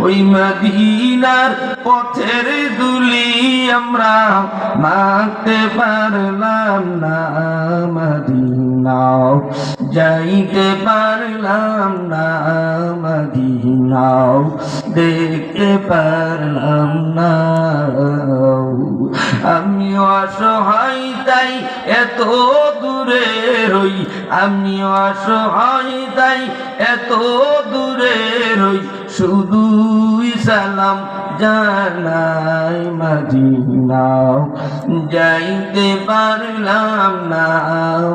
ওই মদিনার পথের দুলি আমরা মাখতে পারলাম না, মদিনাও যাইতে পারলাম না, মদিনাও দেখতে পারলাম না। আমিও অসহায় তাই এত দূরে রই, আমিও অসহায় তাই এত দূরে রই, শুধুই সালাম জানাই মদিনাও যাইতে পারলাম না,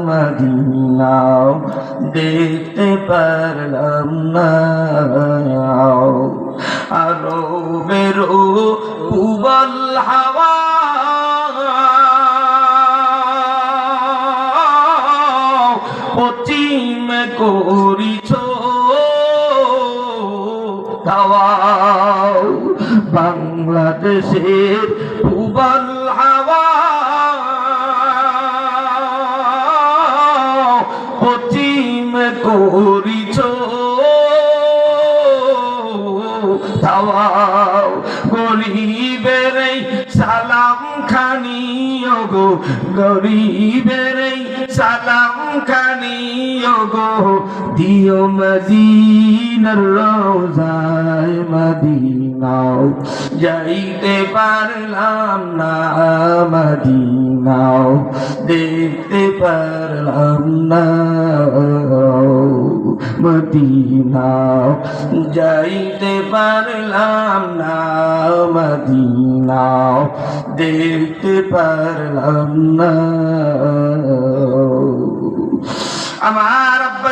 মদিনাও দেখতে পারলাম না। আরো বেরো পুবল হাওয়া পশ্চিম করিছ ধাওয়া, বাংলাদেশের পুবল হাওয়া পশ্চিম করিছ ধাওয়া। গরিবের সালাম খানি গো, গরিবের সালাম খানি গো, দিও মদিনার রওজায়, মদিনাও যাইতে পারলাম না, মদিনাও দেখতে পারলাম না, মদিনাও যাইতে পারলাম না, মদিনাও দেখতে পারলাম না। আমার আব্বা